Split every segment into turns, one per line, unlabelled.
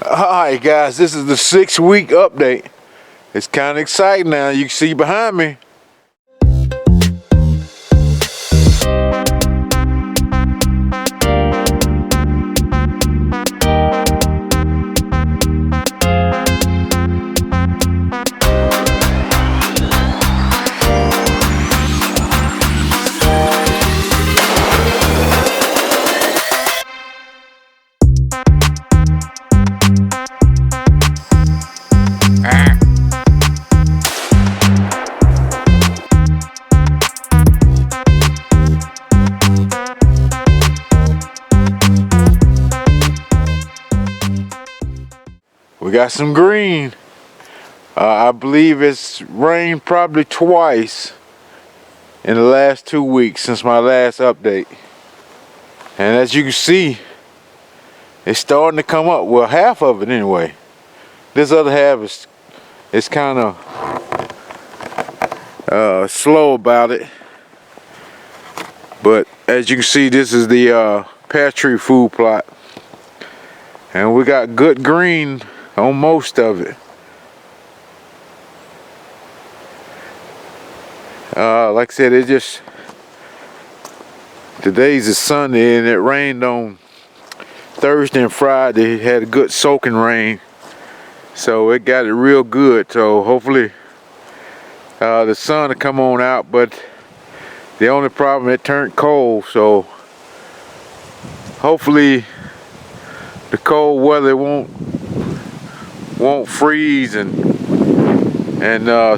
Alright guys, this is the 6-week update. It's kind of exciting now. You can see behind me. We got some green. I believe it's rained probably twice in the last 2 weeks since my last update. And as you can see, it's starting to come up. Well, half of it anyway. This other half is kind of slow about it. But as you can see, this is the pear tree food plot. And we got good green on most of it. Like I said, today's a Sunday and it rained on Thursday and Friday. It had a good soaking rain, so it got it real good. So hopefully the sun will come on out, but the only problem, it turned cold, so hopefully the cold weather won't freeze and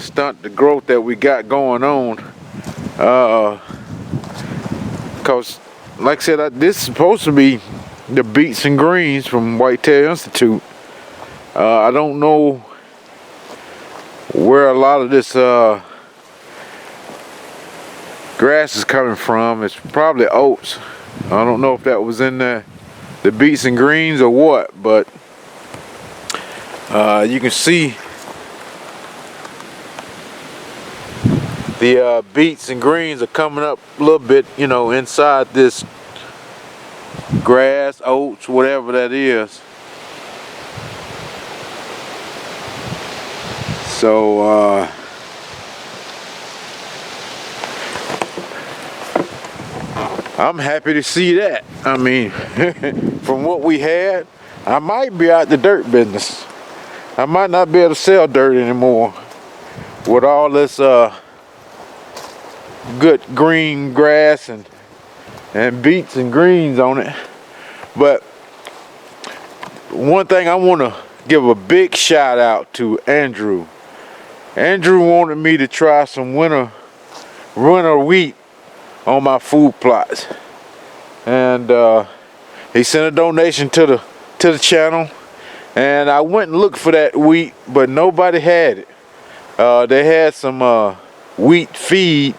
stunt the growth that we got going on. Because like I said, this is supposed to be the beets and greens from Whitetail Institute. I don't know where a lot of this grass is coming from. It's probably oats. I don't know if that was in the beets and greens or what, but you can see the beets and greens are coming up a little bit, you know, inside this grass, oats, whatever that is. So I'm happy to see that. I mean, from what we had, I might be out the dirt business. I might not be able to sell dirt anymore with all this good green grass and beets and greens on it. But one thing I want to give a big shout out to Andrew. Andrew wanted me to try some winter wheat on my food plots, and he sent a donation to the channel, and I went and looked for that wheat, but nobody had it. They had some wheat feed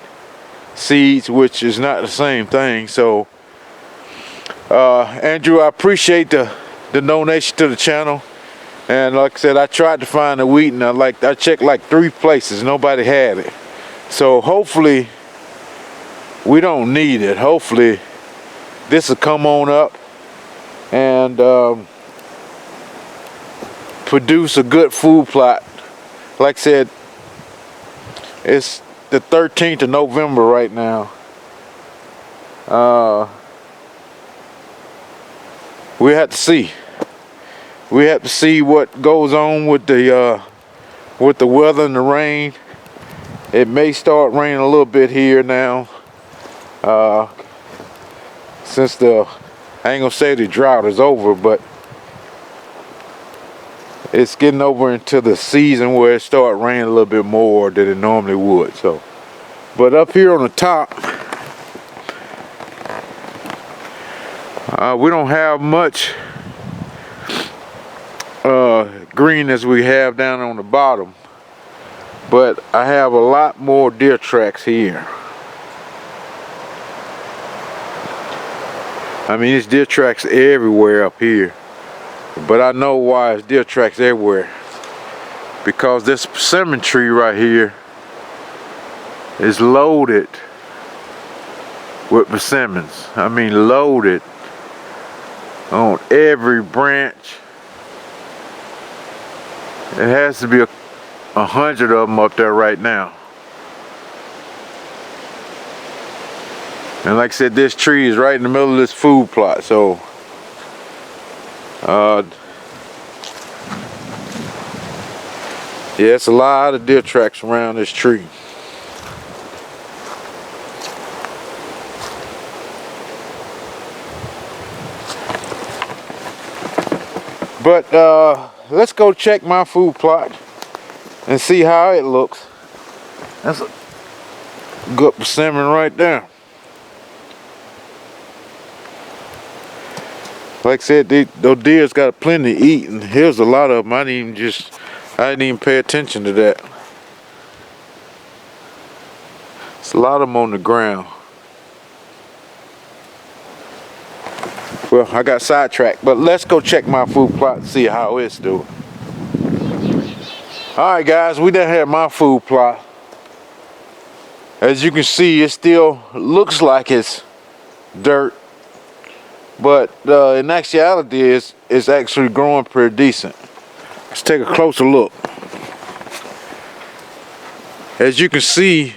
seeds, which is not the same thing. So Andrew, I appreciate the donation to the channel. And like I said, I tried to find the wheat, and I checked like 3 places, nobody had it. So hopefully we don't need it. Hopefully this will come on up and produce a good food plot. Like I said, it's the 13th of November right now. We have to see. We have to see what goes on with the weather and the rain. It may start raining a little bit here now. Since I ain't gonna say the drought is over, but it's getting over into the season where it start raining a little bit more than it normally would. So, but up here on the top, we don't have much green as we have down on the bottom, but I have a lot more deer tracks here. I mean, it's deer tracks everywhere up here, but I know why it's deer tracks everywhere, because this persimmon tree right here is loaded with persimmons. I mean, loaded on every branch It has to be 100 of them up there right now. And like I said, this tree is right in the middle of this food plot, so yeah, it's a lot of deer tracks around this tree. But let's go check my food plot and see how it looks. That's a good persimmon right there. Like I said, those deer's got plenty to eat, and here's a lot of them. I didn't even pay attention to that. It's a lot of them on the ground. Well, I got sidetracked, but let's go check my food plot and see how it's doing. Alright guys, we done had my food plot. As you can see, it still looks like it's dirt, but in actuality it's actually growing pretty decent. Let's take a closer look. As you can see,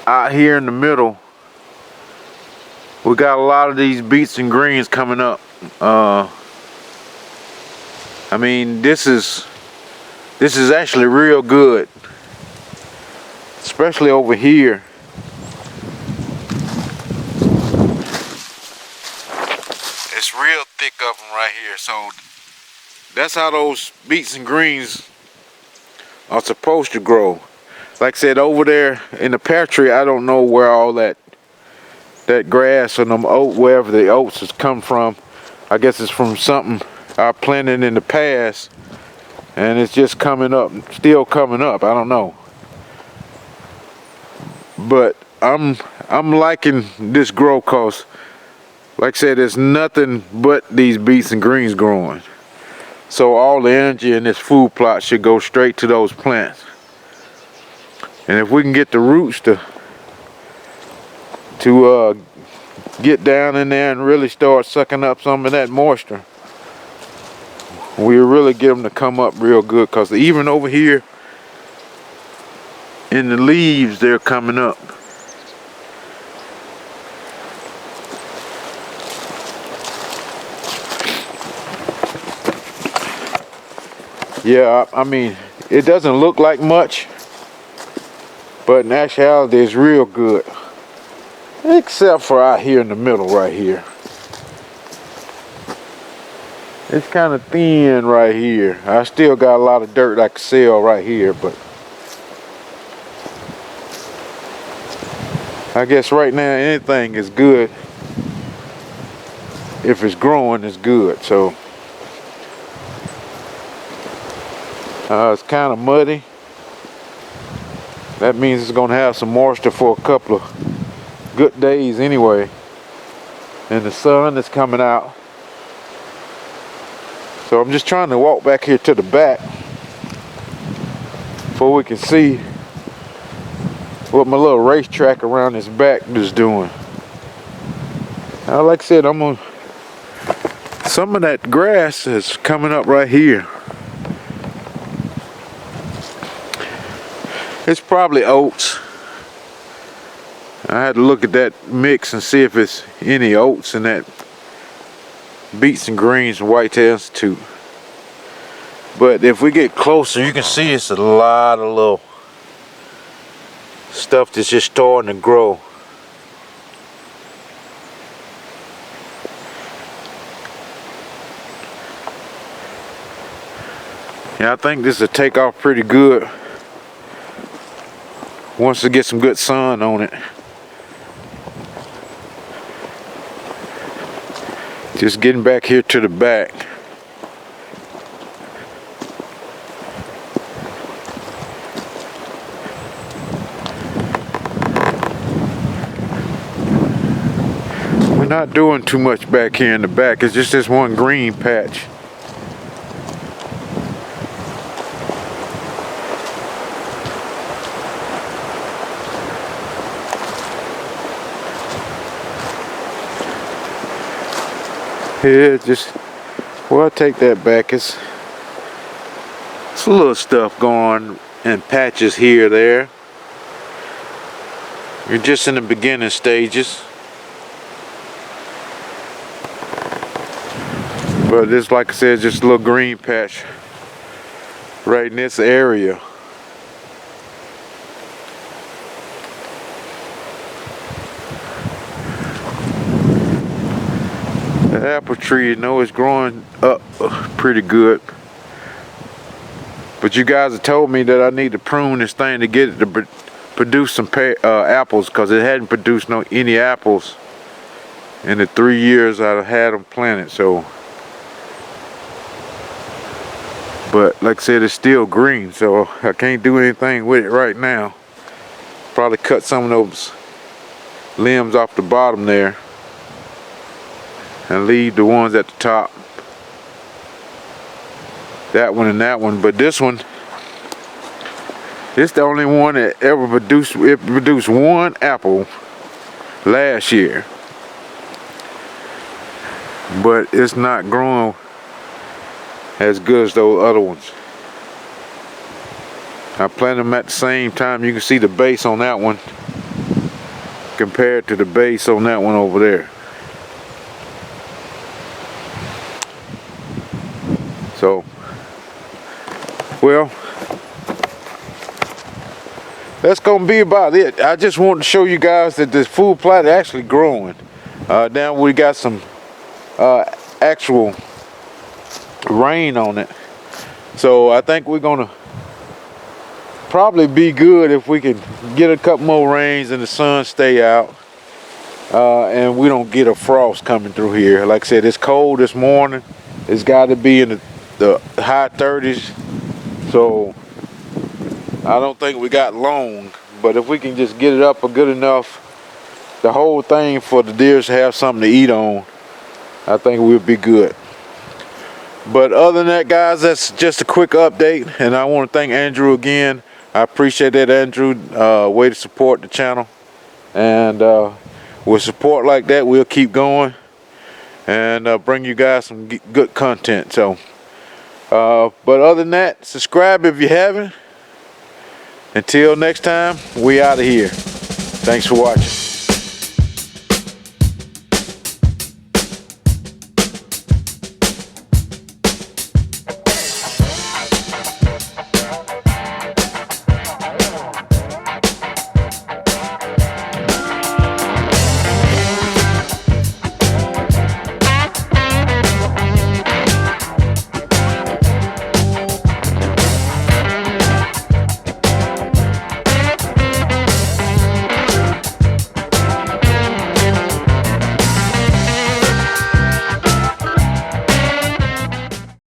out here in the middle, we got a lot of these beets and greens coming up. I mean, this is actually real good, especially over here. It's real thick of them right here, so that's how those beets and greens are supposed to grow. Like I said, over there in the pear tree, I don't know where all that grass and them oat, wherever the oats has come from. I guess it's from something I planted in the past, and it's just coming up, still coming up. I don't know, but I'm liking this grow, cause like I said, there's nothing but these beets and greens growing. So all the energy in this food plot should go straight to those plants. And if we can get the roots to get down in there and really start sucking up some of that moisture, we'll really get them to come up real good, because even over here in the leaves, they're coming up. Yeah, I mean, it doesn't look like much, but in actuality it's real good. Except for out here in the middle right here. It's kind of thin right here. I still got a lot of dirt I can sell right here, but I guess right now anything is good. If it's growing, it's good. So it's kind of muddy. That means it's gonna have some moisture for a couple of good days anyway, and the sun is coming out. So I'm just trying to walk back here to the back before we can see what my little racetrack around this back is doing. Like I said, some of that grass is coming up right here. It's probably oats. I had to look at that mix and see if it's any oats in that beets and greens and Whitetail Institute. But if we get closer, you can see it's a lot of little stuff that's just starting to grow. Yeah, I think this will take off pretty good once it gets some good sun on it. Just getting back here to the back. We're not doing too much back here in the back. It's just this one green patch. Yeah, just Well, I take that back. It's a little stuff going in patches here, there. You're just in the beginning stages. But this, like I said, just a little green patch right in this area. The apple tree, you know, is growing up pretty good. But you guys have told me that I need to prune this thing to get it to produce some apples, because it hadn't produced any apples in the 3 years I've had them planted. So, but like I said, it's still green, so I can't do anything with it right now. Probably cut some of those limbs off the bottom there and leave the ones at the top. That one and that one. But this one, it's the only one that ever produced. It produced one apple last year, but it's not growing as good as those other ones. I planted them at the same time. You can see the base on that one compared to the base on that one over there. So, well, that's gonna be about it. I just wanted to show you guys that this food plot is actually growing. Now we got some actual rain on it, so I think we're gonna probably be good if we can get a couple more rains and the sun stay out, and we don't get a frost coming through here. Like I said, it's cold this morning. It's got to be in the high 30s, so I don't think we got long. But if we can just get it up a good enough, the whole thing, for the deers to have something to eat on, I think we'll be good. But other than that, guys, that's just a quick update, and I want to thank Andrew again. I appreciate that, Andrew. Way to support the channel, and with support like that, we'll keep going and bring you guys some good content. So but other than that, subscribe if you haven't. Until next time, we out of here. Thanks for watching.